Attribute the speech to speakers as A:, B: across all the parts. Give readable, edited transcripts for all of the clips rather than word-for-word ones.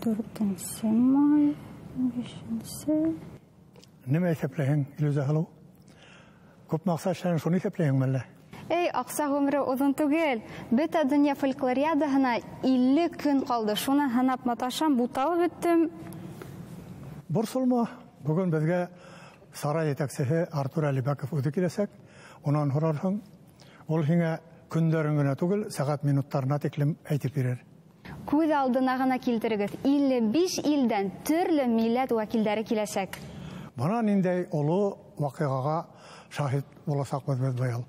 A: 14 май, 5.
B: Неме есеплейін, Илюза Халу? Көп мақсат шән шуны есеплейін мәлі?
A: Ақса ғымры ұзын түгел. Бөті дүния фольклориадығына 50 күн қалды. Шуны ханап маташам, бұталы бүттім.
B: Бұрсылма, бүгін бізге сара етексігі Артур Әлібәков өді келесек, онан хұрарсың, ол хиңе күндерінгіне түгіл, сағат минуттарына теклім әйтіп берер.
A: Көз алдына ғана келтірігіз, 55 илден түрлі милләт уәкілдері келесек.
B: Бана ниндей олы вақиғаға шахид боласақ бізбіз байал.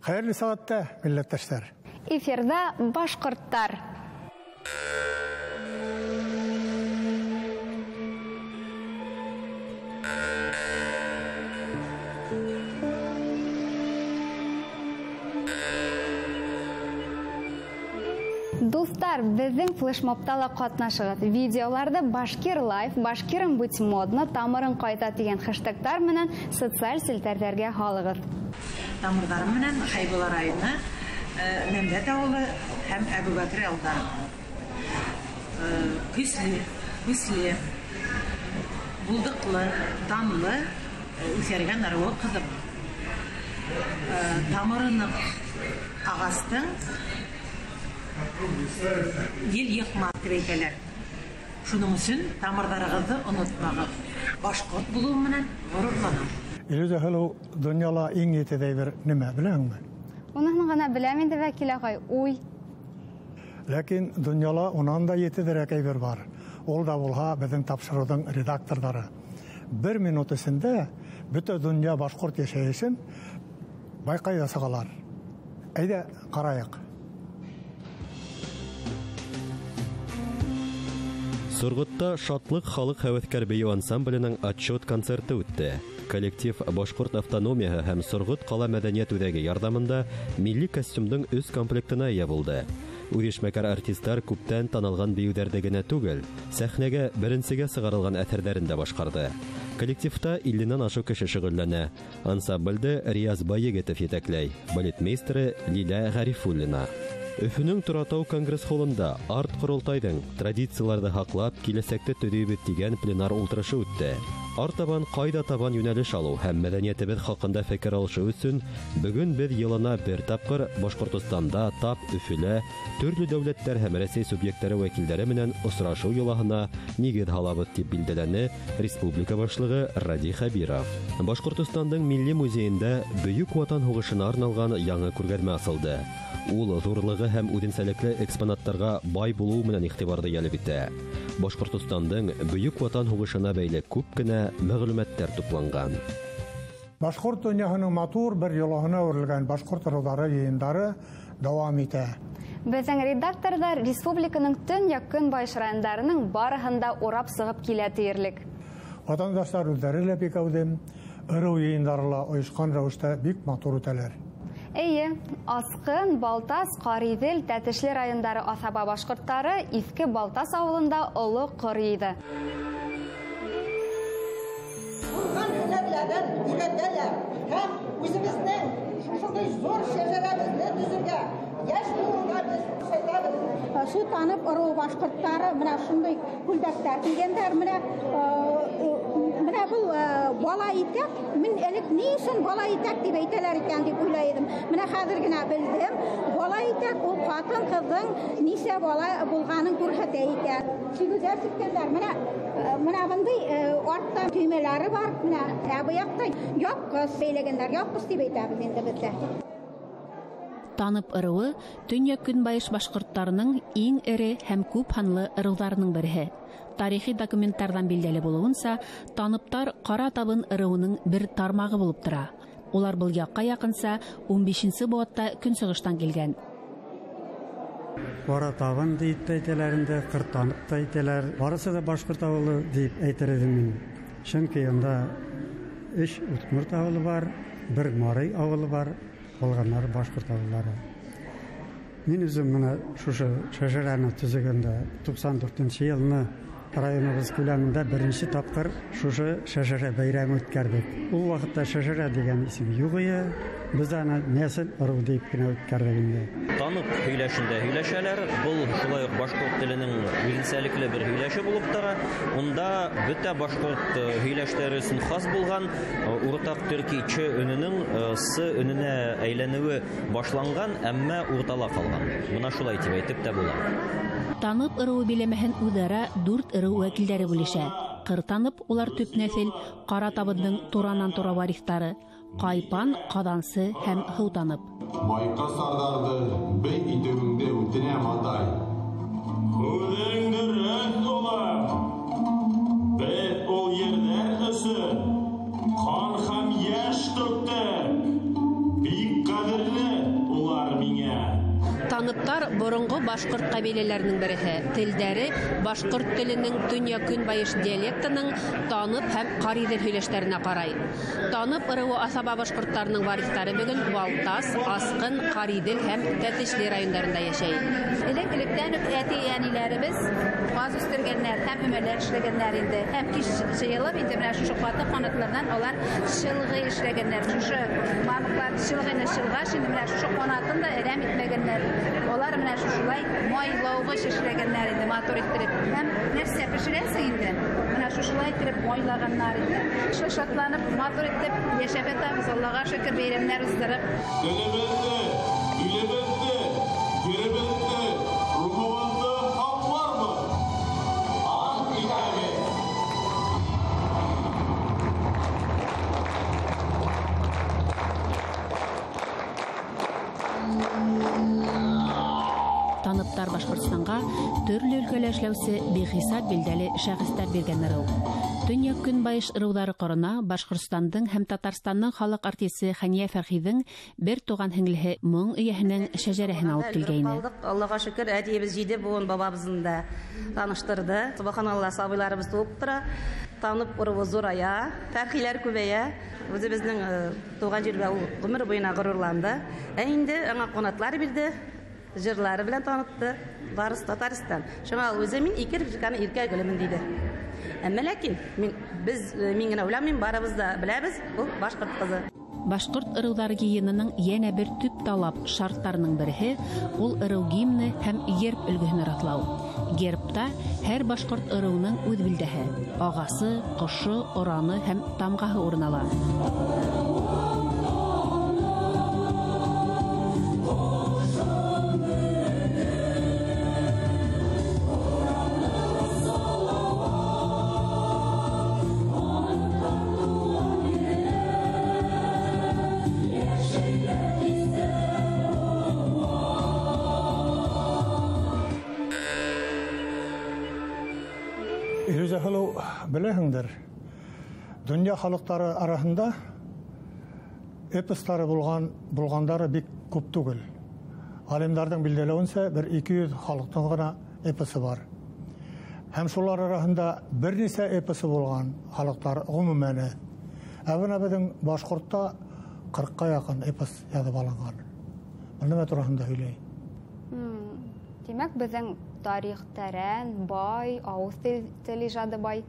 B: Хайырлы сағатта, милләттәштер.
A: Эфирда башқұрттар. Достар, біздің флешмобтала қатнашығыз. Видеоларды Башкир Лайф, Башкирым будь модно, тамырын қайта деген хэштегтар менен социаль селтәрдерге халығыз.
C: Тамырдарым менен Хайболар айына Мәмбәт ауылы һәм Әбубәкір ауылдары. Күсле, булдықлы, данлы, үсерген арығы қызым. Тамырының ағастың ел еқмақ тірекелер. Шуның үшін тамырдарығызды ұнытмағыз. Башқұрт болуы менен ғұрырланам.
B: Илюза Халу дүнияла ең етедей бір неме білең бі?
A: Оның ғана біләменді вәкіл ағай, ой.
B: Ләкин дүнияла онан да етедер әкейбір бар. Ол да болға біздің тапшырудың редактордары. 1 минут ішінде бүті дүния башқұрт ешейшін байқай жасығалар. Әйді қарайық.
D: Сұрғытта шатлық халық хәвәткәр бейу ансамблінің отчет концерты өтті. Коллектив Башқұрт автономияға һәм Сұрғыт қала мәдәниет үдәге ярдамында милли костюмдың үз комплектына ия булды. Үрешмәкәр артисттар күптән танылған бейүдәрдә генә түгел, сәхнәгә беренчегә сыгарылган әҫәрҙәрен дә башҡарҙы. Коллективта 50-нан ашу кеше шөғөлләнә. Ансамблде Рияз Байегетов етәкләй, балетмейстеры Лилә Ғарифуллина. Өфөнөң Торатау конгресс холлында арт ҡоролтайҙың традицияларҙы һаҡлап, киләсәкте төҙөйбөҙ дигән пленар ултырышы үтте. Артабан ҡайҙа табан йүнәлеш алыу һәм мәҙәниәтебеҙ хаҡында фекер алышыу өсөн бөгөн беҙ йылына бер тапҡыр Башҡортостанда, Тап, Өфөлә, төрлө дәүләттәр һәм Рәсәй субъекттары вәкилдәре менән осрашыу йолаһына нигеҙ һалабыҙ дип билдәләне республика башлығы Ради Хәбиров. Башҡортостандың Милли музейында Бөйөк Ватан һуғышына арналған яңы күргәҙмә асылды. Ул ҙурлығы һәм үҙенсәлекле экспонаттарға бай булыу менән иғтибарҙы йәлеп итә. Башҡортостандың Бөйөк Ватан һуғышына бәйле күп кенә мәғлүмәттәр тупланған.
B: Башҡорт донъяһының матур бер йолаһына үрелгән башҡорт ырыуҙары йыйындары дауам итә.
A: Безнең редакторҙар республиканың төньяҡ көнбайыш райондарының барыһында урап сығып килә тиерлек.
B: Ватандаштар үҙҙәре лә бик әүҙем, ырыу йыйындары ла ойошҡан рәүештә бик матур үтәләр.
A: Эйе, Асҡын, Балтас, Ҡариҙел, Тәтешле райондары аҫаба башҡорттары Иҫке Балтас ауылында оло ҡор йыйҙы.
E: Булған һөнәрләрен өйрәтәләр һәм үзебезнең шушындай зур шәжәрәбеҙне төҙөргә, йәш булыуға без ҡайҙабыҙ.
F: Шу танып ырыу башҡорттары менә шундай күлдәктәр килгәндәр, менә был бала итәк, мин элек ни өсөн бала итәк дип әйтәләр икән дип уйлайдым. Менә хәҙер генә белдем, бала итәк ул ҡатын ҡыҙҙың нисә бала булғанын күрһәтә икән. Сигеҙәр сиккәндәр, менә бындай артта көймәләре бар, менә бу яҡта япҡыс бәйләгәндәр, япҡыс дип әйтәбеҙ инде беҙҙә.
G: Танып ырыуы төньяҡ көнбайыш башҡорттарының иң эре һәм күп һанлы ырыуҙарының береһе. Тарихи документтарҙан билдәле булыуынса, таныптар ҡара табын ырыуының бер тармағы булып тора. Улар был яҡҡа яҡынса 15-нсе быуатта көнсығыштан килгән.
H: Ҡара табын дип әйтәләр инде, ҡыртанып та әйтәләр. Барысы да башҡорт ауылы дип әйтер идем мин. Чөнки унда 3 Утмурт ауылы бар, 1 Марый ауылы бар. Болғанлары башҡорт ауылдары. Мин үзем менә шушы шәжәрәне төзөгәндә 94-нче йылны районыбыз күләмендә беренче тапкыр шушы шәҗәрә бәйрәме үткәрдек. Ул вакытта шәҗәрә дигән исем юк иде. Без аны нәсел ыру дип кенә үткәрдек инде.
I: Танып һөйләшендә һөйләшәләр. Бул шулай ук башкорт теленең үзенчәлекле бер һөйләше булып тора. Унда бөтә башкорт һөйләшләре өчен хас булган уртак төрки ч өненең с өненә әйләнүе башланган, әмма уртала калган. Моны шулай дип әйтеп тә була.
G: Танып ырыу биләмәһен үҙара 4 ырыу вәкилдәре бүлешә. Кыр танып улар төп нәсел, кара табынның туранан-тура варифтары, Кайпан, Кадансы һәм Хыу танып.
J: Майка сардарды бей итегеңдә үтенә матай. Үҙеңдә рәт ола. Бет ул ердә өсөн. Қан һәм яшь төктә. Бик кадерле улар миңа.
G: Таныптар борынгы башкорт кабиләләренең береһе. Телдәре башкорт теленең төньяк-көнбайыш диалектының танып һәм каридел һөйләшләренә карай. Танып ырыу асаба башкортларының варифтары бүген Балтас, Аскын, Каридел һәм Тәтешле районнарында яшәй.
F: Элек-электән үк әти-әниләребез газ үстергәннәр һәм өмәләр эшләгәннәр инде. Һәм кич җыелып инде менә шушы каты канатлардан алар шылгы эшләгәннәр. Шушы мамыклар шылгыны шылгаш инде менә шушы канатын да әрәм итмәгәннәр. Олар менә шушылай майлаугы эшләгәннәр инде, мотор иттереп. Һәм нәрсә пешерәсең инде? Менә шушылай иттереп майлаганнар инде. Шатланып, мотор итеп яшәп ятабыз. Аллага шөкер, бәйрәмнәр уздырып.
G: Таныптар Башкортстанга төрле өлкәлә эшләүсе бихисап билдәле шәхестәр биргән ырыу. Төньяк көнбайыш ырыулары корына Башкортстандың һәм Татарстанның халык артисты Хания Фәрхидең бер туган һеңлеһе моң өяһенең шәҗәрәһен алып килгәйне.
K: Аллага шөкер, әтиебез җиде буын бабабызны да таныштырды. Субханалла, сабыйларыбыз туып тора. Танып ырыу зурая, фәрхиләр күбәя. Үзебезнең туган җиргә ул гомер буена горурланды. Инде аңа канатлар бирде. Җырлары белән танытты. Барысы Татарстан. Шуңа үзе мин ике ризыкны иркә гөлемен диде. Әмма ләкин мин генә уйламыйм, барыбыз да беләбез, ул башкорт кызы.
G: Башкорт ырыулары гимнының янә бер төп талап шартларының бере ул ырыу гимны һәм герб өлгеһен ратлау. Гербта һәр башкорт ырыуның үз билдәһе, агасы, кошы, ораны һәм тамгаһы урнала.
B: Беләһеңдер, дөнья халыклары арасында эпостары булгандары бик күп түгел. Алимнарның билдәләвенчә, бер 200 халыктан гына эпосы бар. Һәм шулар арасында берничә эпосы булган халыклар гомумән. Әвен безнең Башкортта 40-ка якын эпос язып алынган. Моны турында һөйләй.
A: Димәк, безнең тарих тәрән, бай, авыз теле иҗады бай.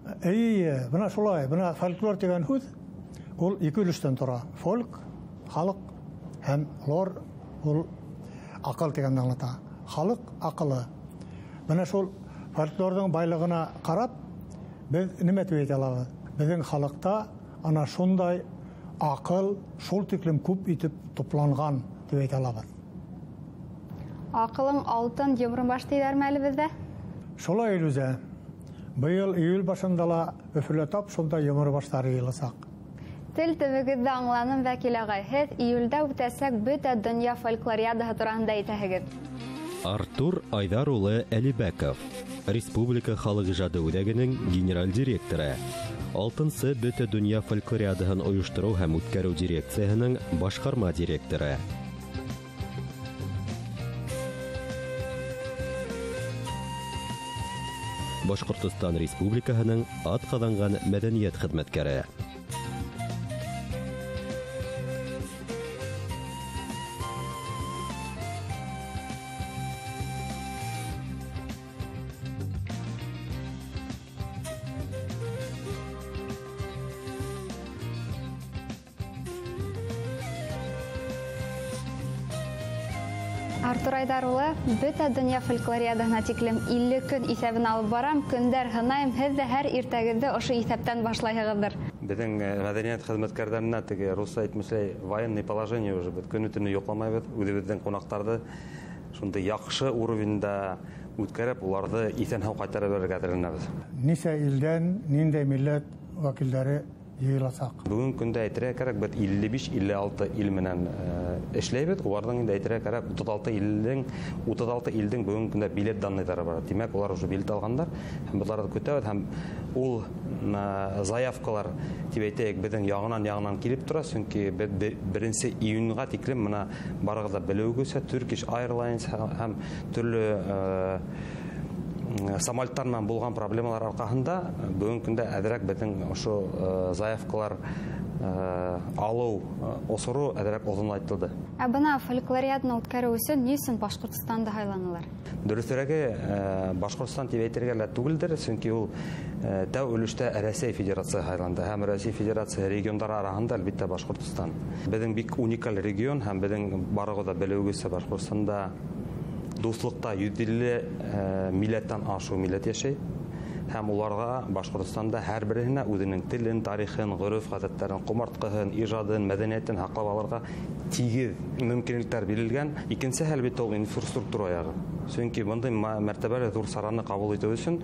B: Бына шулай, бына фольклор дигән һүз, ул ике өлештән тора. Фольк, халык һәм лор, ул акыл дигәнне аңлата. Халык акылы. Бына шул фольклорның байлыгына карап, без нимә дип әйтә алабыз? Безнең халыкта ана шундай акыл, шул тиклем күп итеп тупланган дип әйтә алабыз.
A: Акылың алтын йомрын баш диләрме әле бездә?
B: Шулай үзә. Быел июль башында ла Өфөлә тап шунда йомры башлары йылысак.
A: Тел төбегездә аңланым вәкил агай, һез июльдә үтәсәк бөтә дөнья фольклориадаһы турында әйтәһегез.
D: Артур Айдар улы Әлибәков, Республика халык иҗады үҙәгенең генераль директоры. 6-нчы бөтә дөнья фольклориадаһын оештыру һәм үткәрү дирекцияһенең башкарма директоры. Башкортстан Республикаһының атҡаҙанган мәҙәниәт хеҙмәткәре.
A: Артур Айдарулы, бөтә дөнья фольклориадаһына тиклем 50 көн исәбен алып барам, көндәр һынайым, һез дә һәр иртәгеҙҙе ошо иҫәптән башлайһығыҙҙыр.
L: Беҙҙең мәҙәниәт хеҙмәткәрҙәренә теге русса әйтмешләй военный положение уже бит көнө-төнө йоҡламайбыҙ, үҙебеҙҙең ҡунаҡтарҙы шундай яҡшы уровеньда үткәреп, уларҙы иҫән-һау ҡайтарып бирергә теләнәбеҙ.
B: Нисә илдән, ниндәй милләт вәкилдәре йыйыласаҡ?
L: Бөгөн көндә әйтергә кәрәк, беҙ 55-56 ил менән эшләйбеҙ. Уларҙың инде әйтергә кәрәк 36 илдең бөгөн көндә билет данныйҙары бар. Тимәк, улар уже билет алғандар. Һәм уларҙы көтәбеҙ. Һәм ул заявкалар, тип әйтәйек, беҙҙең яғынан килеп тора. Сөнки 1 июньға тиклем мына барығыҙ да белеүегеҙсә Turkish Airlines һәм төрлө самолеттар менән булған проблемалар арҡаһында бөгөн көндә әҙерәк беҙҙең ошо заявкалар алыу осору әҙерәк оҙонлайтылды.
A: Ә бына фольклориаданы үткәреү өсөн ни өсөн Башҡортостанда һайланылар?
L: Дөрөҫөрәге, Башҡортостан тип әйтергә лә түгелдер, сөнки ул тәү өлөштә Рәсәй Федерацияһы һайланды. Һәм Рәсәй Федерацияһы региондары араһында әлбиттә Башҡортостан. Беҙҙең бик уникаль регион һәм беҙҙең барығыҙ да белеүегеҙсә Башҡортостанда дуҫлыҡта 150 милләттән ашу милләт йәшәй. Һәм уларға Башҡортостанда һәр береһенә үҙенең телен, тарихын, ғөрөф-ғәҙәттәрен, ҡомартҡыһын, ижадын, мәҙәниәтен һаҡлап алырға тигеҙ мөмкинлектәр бирелгән. Икенсе әлбиттә ул инфраструктура яғы. Сөнки бындай мәртәбәле ҙур сараны ҡабул итеү өсөн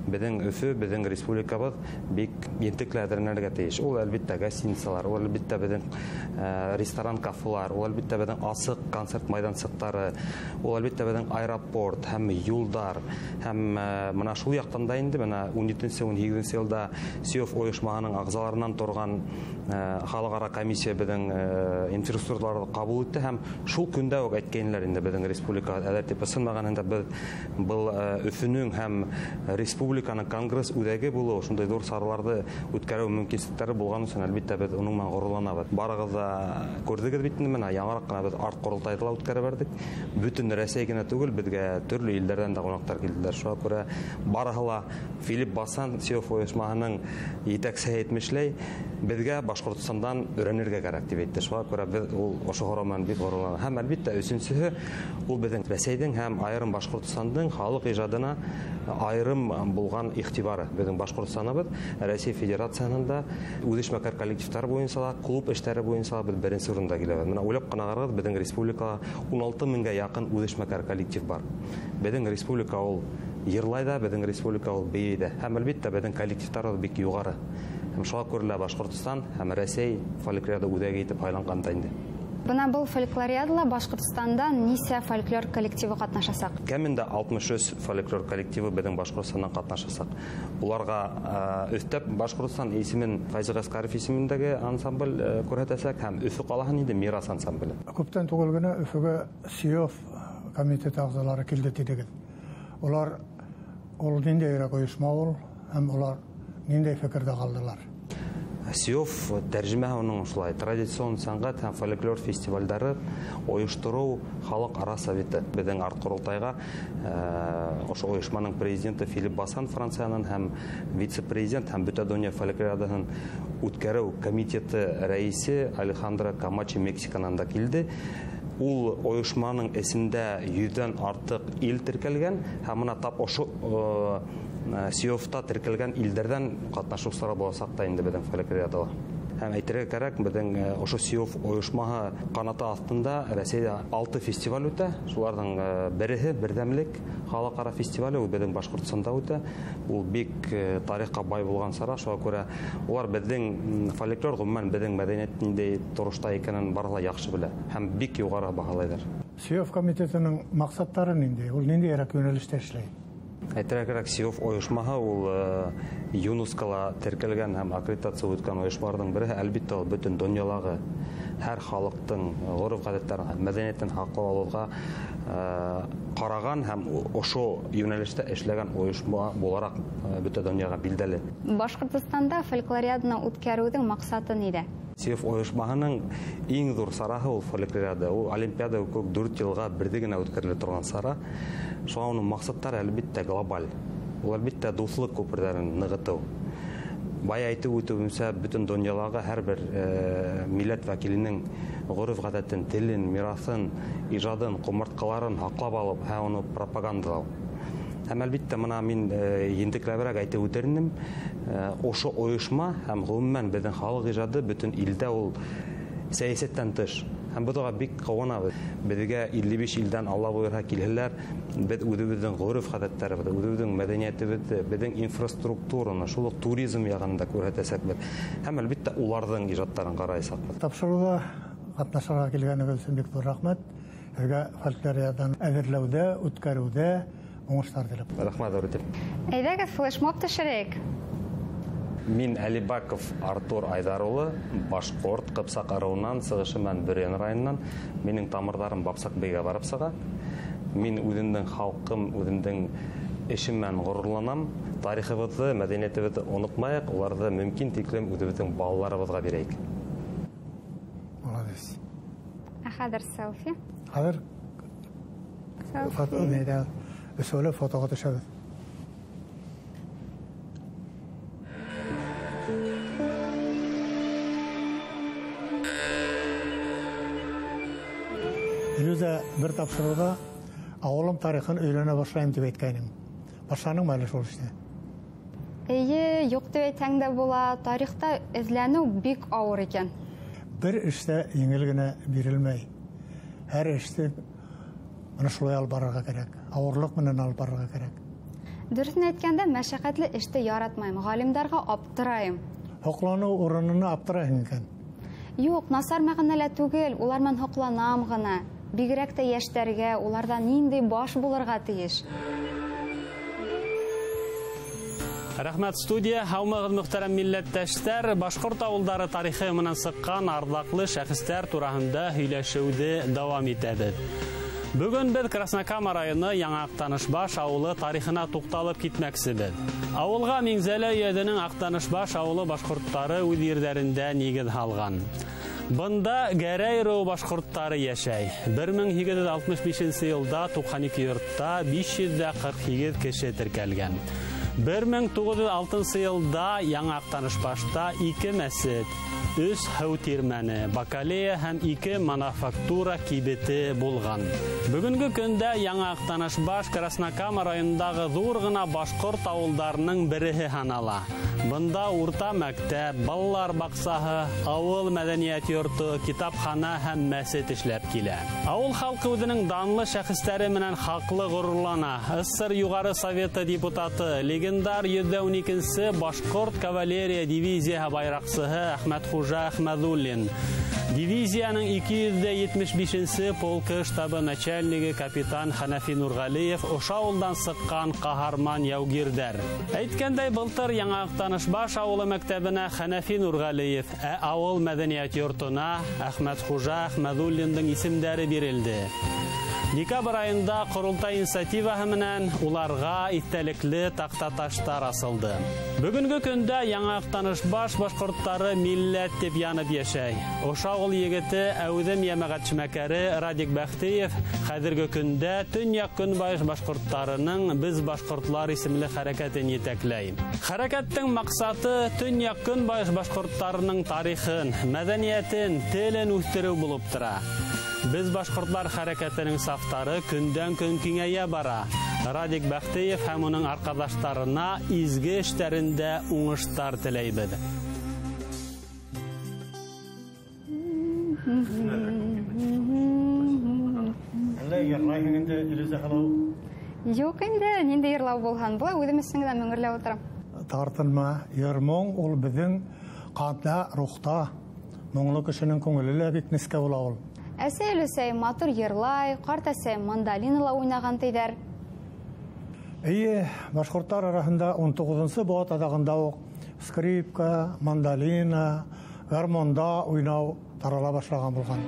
L: беҙҙең Өфө, беҙҙең республикабыҙ бик ентекле әҙерләнергә тейеш. Ул әлбиттә гостиницалар, ул әлбиттә беҙҙең ресторан, кафелар, ул әлбиттә беҙҙең асыҡ концерт майҙансыҡтары, ул әлбиттә беҙҙең аэропорт һәм юлдар һәм мына шул яҡтан да инде 17-18 йылда СИОФ ойошмаһының ағзаларынан торған халыҡара комиссия беҙҙең инфраструктураларҙы ҡабул итте һәм шул көндә үк әйткәйнеләр инде беҙҙең республикаға әҙер тип ысынмағанында беҙ был Өфөнөң һәм республиканың конгресс үҙәге булыу, шундай ҙур сараларҙы үткәреү мөмкинлектәре булған өсөн әлбиттә беҙ уның менән ғорурланабыҙ. Барығыҙ ҙа күрҙегеҙ бит инде, менә яңыраҡ ҡына беҙ арт ҡоролтайҙы ла үткәреп берҙек. Бөтөн Рәсәй генә түгел, беҙгә төрлө илдәрҙән дә ҡунаҡтар килделәр. Шуға күрә барыһы ла Филипп Басан СИОФ ойошмаһының етәксеһе әйтмешләй, беҙгә Башҡортостандан өйрәнергә кәрәк тип әйтте. Шуға күрә беҙ ул ошо һорау менән бик ғорурланабыҙ. Һәм әлбиттә өсөнсөһө ул беҙҙең Рәсәйҙең һәм айырым Башҡортостандың халыҡ ижадына айырым булған иғтибары. Беҙҙең Башҡортостаныбыҙ Рәсәй Федерацияһының да үҙешмәкәр коллективтар буйынса ла, клуб эштәре буйынса ла беҙ беренсе урында киләбеҙ. Менә уйлап ҡарағыҙ, беҙҙең республикала 16 меңгә яҡын үҙешмәкәр коллектив бар. Беҙҙең республика ул йырлай да, беҙҙең республика ул бейей дә. Һәм әлбиттә беҙҙең коллективтарыбыҙ бик юғары. Һәм шуға күрә Башҡортостан һәм Рәсәй фольклориада үҙәге итеп һайланғанда инде.
A: Бына был фольклориадала Башҡортостанда нисә фольклор коллективы ҡатнашасаҡ?
L: Кәмендә 63 фольклор коллективы беҙҙең Башҡортостандан ҡатнашасаҡ. Уларға өҫтәп Башҡортостан исемен Файзы Ғәскәров исемендәге ансамбль күрһәтәсәк һәм Өфө ҡалаһын инде Мирас ансамбле.
B: Күптән түгел генә Өфөгә СИОФ комитеты ағзалары килде тидегеҙ. Улар ул ниндәйерәк ойошма ул һәм улар ниндәй фекерҙә ҡалдылар?
L: СИОФ тәржемәһе уның шулай традицион сәнғәт һәм фольклор фестивальдары ойоштороу халыҡ-ара советы. Беҙҙең арт ҡоролтайға ошо ойошманың президенты Филипп Басан Франциянан һәм вице-президент һәм бөтә донъя фольклориадаһын үткәреү комитеты рәисе Алехандро Камачи Мексиканан да килде. Ул ойошманың эсендә 100-дән артыҡ ил теркәлгән һәм мына тап ошо СИОФта теркәлгән илдәрҙән ҡатнашыусылар буласаҡ та инде беҙҙең фольклориадала. Һәм әйтергә кәрәк, беҙҙең ошо СИОФ ойошмаһы ҡанаты аҫтында Рәсәйҙә 6 фестиваль үтә. Шуларҙың береһе берҙәмлек халыҡ-ара фестивале, ул беҙҙең Башҡортостанда үтә. Ул бик тарихҡа бай булған сара. Шуға күрә улар беҙҙең фольклор ғөмүмән беҙҙең мәҙәниәт ниндәй торошта икәнен барыһы ла яҡшы белә һәм бик юғары баһалайҙар.
B: СИОФ комитетының маҡсаттары ниндәй? Ул ниндәйерәк йүнәлештә эшләй?
L: Әйтергә кәрәк, СИОФ ойошмаһы ул ЮНЕСКО-ла теркәлгән һәм аккредитация үткән ойошмаларҙың береһе. Әлбиттә, ул бөтөн донъялағы һәр халыҡтың ғөрөф-ғәҙәттәрен, мәҙәниәтен һаҡлап алыуға ҡараған һәм ошо йүнәлештә эшләгән ойошма булараҡ бөтә донъяға билдәле.
A: Башҡортостанда фольклориаданы үткәреүҙең маҡсаты ниҙә?
L: СИОФ ойошмаһының иң ҙур сараһы ул фольклориада. Ул Олимпиада күк 4 йылға берҙе генә үткәрелә торған сара. Шуға уның маҡсаттары әлбиттә глобаль. Ул әлбиттә дуҫлыҡ күперҙәрен нығытыу. Бай айтып үтүбүмсө бүтүн дөньялағы һәрбір милләт вәкиленең ғөреф гадәтен, телен, мирасын, ижадын, кумырткаларын һаклап алып, аны пропагандалау. Һәм әлбиттә мына мин ендекләбрәк әйтеп үтернем, ошо оешма һәм гомумән безнең халык ижады бүтән илдә ул сәясәттән тыш. Һәм бу бик каванабыз. Безгә 55 илдән Алла буйрса килһәләр, без үзебезнең ғөреф гадәтләребезне, үзебезнең мәдәниятебезне, безнең инфраструктураны, шул ук туризм ягында күрсәтәсәкбез. Һәм әлбиттә уларның ижадтарын карайсакбыз.
B: Тапшыруда катнашырга килгәнегез өчен бик зур рәхмәт. Сезгә фольклориядан әзерләүдә, үткәрүдә уңышлар теләп.
L: Рәхмәт Рүтеп.
A: Әйдәгез флешмоб төшерәйек.
L: Мин Алибаков Артур Айдар улы, Башкорт Кыпсак аруынан, Сыгышыман Бөрен районынан. Минең тамырларым Бапсак бейгә барып сыга. Мин үземнең халкым, үземнең эшемнән горурланам. Тарихыбызны, мәдәниятебезне онытмайык, уларны мөмкин тиклем үзебезнең балаларыбызга бирәйек.
B: Молодец.
A: Хәзер селфи.
B: Хәзер фото нәдә? Өсөле фотога төшәбез. Илүзә бер тапшыруда авылым тарихын өйрәнә башлайм дип әйткәнем. Башланың әле шул эшне?
A: Әйе, юк дип әйтсәң дә була. Тарихта эзләнү бик авыр икән.
B: Бер эштә еңел генә бирелмәй. Һәр эште моны шулай алып барырга кирәк. Авырлык менән алып барырга кирәк.
A: Дөресен әйткәндә, мәшәкатьле эште яратмайм. Галимдарга аптырайм.
B: Хоклану урынына аптырайм икән.
A: Юк, насар мәгънәле түгел, улар мен хокланам гына. Бигрәк тә яшьтәргә, уларда нинди баш булырга тиеш.
M: Рәхмәт студия, һаумыгыз мөхтәрәм милләттәшләр, Башкорт авылдары тарихы менән сыккан ардаклы шәхестәр турында һөйләшүде дәвам итәбез. Бүген без Краснокама районы Яңа Актанышбаш авылы тарихына тукталып китмәксебез. Авылга Миңзәлә өйәденең Актанышбаш авылы башкортлары үз җирләрендә нигез салган. Бында Гәрәй ру башкортлары яшәй. 1865 елда Тукханики йортта 548 кеше теркәлгән. 1906 елда Яңа Актанышбашта 2 мәсет, 3 һәү тирмәне, бакалея һәм 2 мануфактура кибете булган. Бүгенге көндә Яңа Актанышбаш Краснокама районындагы зур гына башкорт авылларының береһе санала. Бында урта мәктәп, балалар баксаһы, авыл мәдәният йорты, китапхана һәм мәсет эшләп килә. Авыл халкы үзенең данлы шәхестәре менән хаклы горурлана. СССР Югары Советы депутаты, легендар 112-нче Башкорт кавалерия дивизияһы байракчысы Әхмәт Хуҗа Әхмәдуллин, дивизияның 275-нче полкы штабы начальнигы капитан Хәнәфи Нургалиев ошо авылдан сыккан каһарман яугирдәр. Әйткәндәй, былтыр Яңа Актанышбаш авылы мәктәбенә Хәнәфи Нургалиев, авыл мәдәният йортына Әхмәт Хуҗа Әхмәдуллиндың исемдәре бирелде. Декабрь айында Корултай инициативаһы менән уларга истәлекле тактаташтар асылды. Бүгенге көндә Яңа Актанышбаш башкортлары милләт дип янып яшәй. Ошо авыл егете әүдем ямагатчымәкәре Радик Бәхтиев хәзерге көндә Төньяк Көнбайыш башкортларының Без башкортлар исемле хәрәкәтен җитәкләй. Хәрәкәттең максаты Төньяк Көнбайыш башкортларының тарихын, мәдәниятен, телен үстерү булып тора. Без башкортлар хәрәкәтенең сафтары көндән-көн киңәя бара. Радик Бәхтиев һәм уның аркадашларына изге эшләрендә уңыштар теләйбез.
A: Юк инде, нинди йырлау булган була, үзем өчен генә мөңгерләп утырам.
B: Тартынма, йырмоң ул безнең канда, рухта, моңлы кешенең күңеле бик нескә була ул.
A: Әсәй өләсәй матур йырлай, карт әсәй мандолинала уйнаган тидер.
B: Әйе, башкортлар арасында 19-нчы бот адагында ук скрипка, мандолина, гармонда уйнау тарала башлаган булган.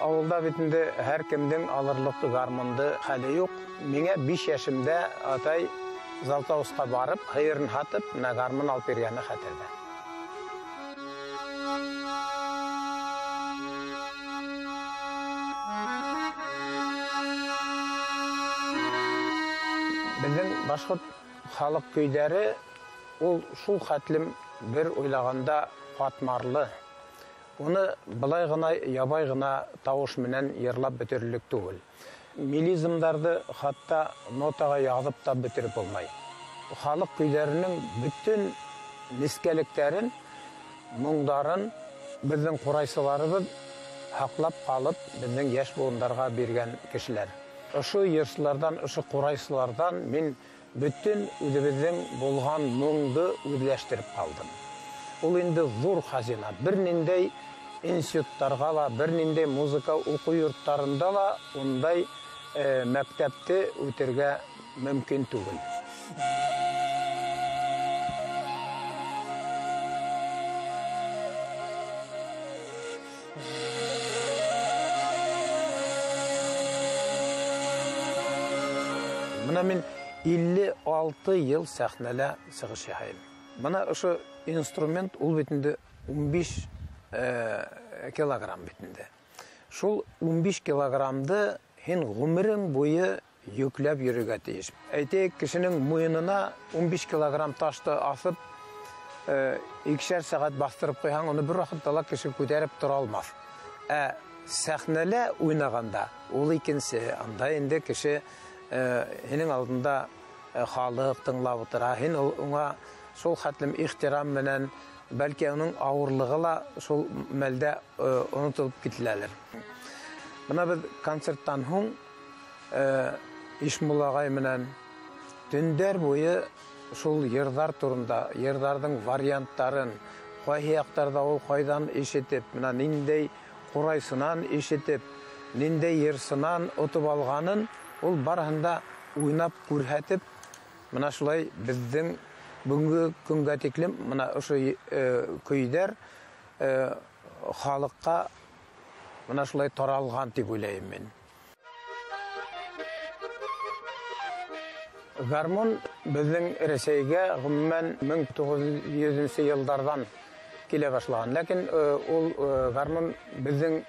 N: Авылда битендә һәр кемдең алырлык гармонды хәле юк. Миңа 5 яшымда атай Залтауска барып, хәерен хатып, гармон алып бергәне хәтердә. Біздің башқұрт халық көйдері ол шул хәтлім бір ойлағанда қатмарлы. Оны былай ғына, ябай ғына тауыш менен ерлап бітірілік түгіл. Мелизмдарды хатта нотаға яғып та бітіріп болмай. Халық көйлерінің бүтін нескеліктерін, мұңдарын біздің құрайсыларыбыз хақлап қалып, біздің еш буындарға берген кішілер. Ұшы ерсілердан, ұшы құрайсылардан мен бүтін өзіміздің болған мұңды өзләштіріп қалдым. Ол енді зор хазина. Бірнендей институттарға ла, бірнендей музыка оқу йорттарында ла ондай мәктәпті өтерге мүмкін түгіл. Мына мен 56 ел сәхнәлә сығыш яхайым. Мына ұшы инструмент ол бетінде 15 килограмм бетінде. Шул 15 килограммды хен ғұмырың бойы yüklәп йөрергә тиеш. Әйтек, кешенең муенына 15 килограмм ташты асып, 2 сәгать бастырып куйһаң, аны бер вакытта кеше күтәреп тора алмас. Сәхнәлә уйнаганда ул икенче, анда инде кеше хенең алдында халык тыңлап утыра. Хен уңа шул хәтлем ихтирам менән, бәлки аның авырлыгы ла шул мәлдә онытылып китәләр. Мына без концерттан һуң Ишмуллагай менән төндәр буе шул йырдар турында, йырдардың варианттарын, кайһы яктарда ул кайдан ишетеп, менә ниндәй курайсынан ишетеп, ниндәй йырсынан отып алганын, ул барыһында уйнап күрһәтеп, менә шулай безнең бүгенге көнгә тиклем менә ошо көйдәр халыкка менә шулай таралган дип уйлыйм мин. Гармон безнең Рәсәйгә гомумән 1900 еллардан килә башлаган. Ләкин ул гармон безнең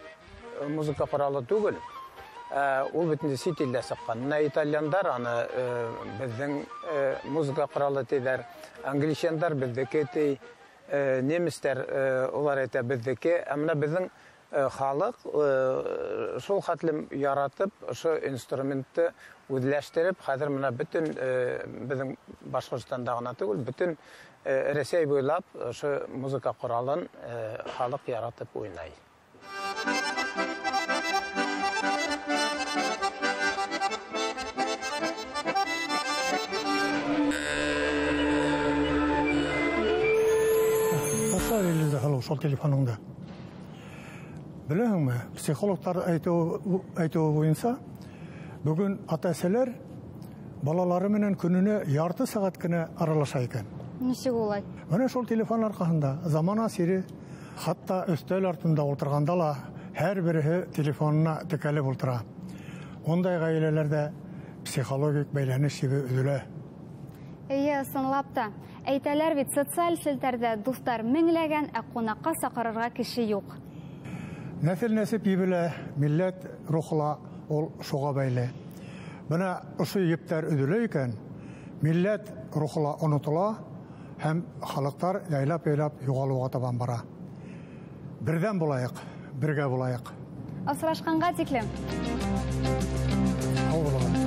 N: музыка коралы түгел. Ул бөтенләй сит илдә сыккан. Менә итальяндар аны безнең музыка коралы диләр. Англичандар бездеке ди, немецлар улар әйтә бездеке. Менә безнең халык шул хәтлем яратып, ошо инструментты үзләштереп, хәзер менә бөтен безнең Башкортстанда гына түгел, бөтен Рәсәй буйлап ошо музыка коралын халык яратып уйнай.
B: Шул телефоныңда. Білесіңме, психологтар айтуы бойынша, бүгін ата-әсәләр балалары менен күніне ярты сағат кенә аралаша икән.
A: Ничек улай?
B: Менә шул телефон аркасында замана сире, хатта өстәл артында утырганда ла һәр бере телефонына текәлеп утыра. Ондай гаиләләрдә психологик бәйләнеш үзелә.
A: Сынлап та. Әйтәләр бит, социаль селтәрдә дуслар меңләгән, ә кунакка сакырырга кеше юк.
B: Нәсел-нәсеп ебелә, милләт рухла ул шуга бәйле. Менә ошо ептәр өдөлә икән, милләт рухла онытыла, һәм халыктар яйлап-яйлап югалуга табан бара. Бердән булайык, бергә булайык.
A: Асрашканга тиклем.
B: Һау булыгыз.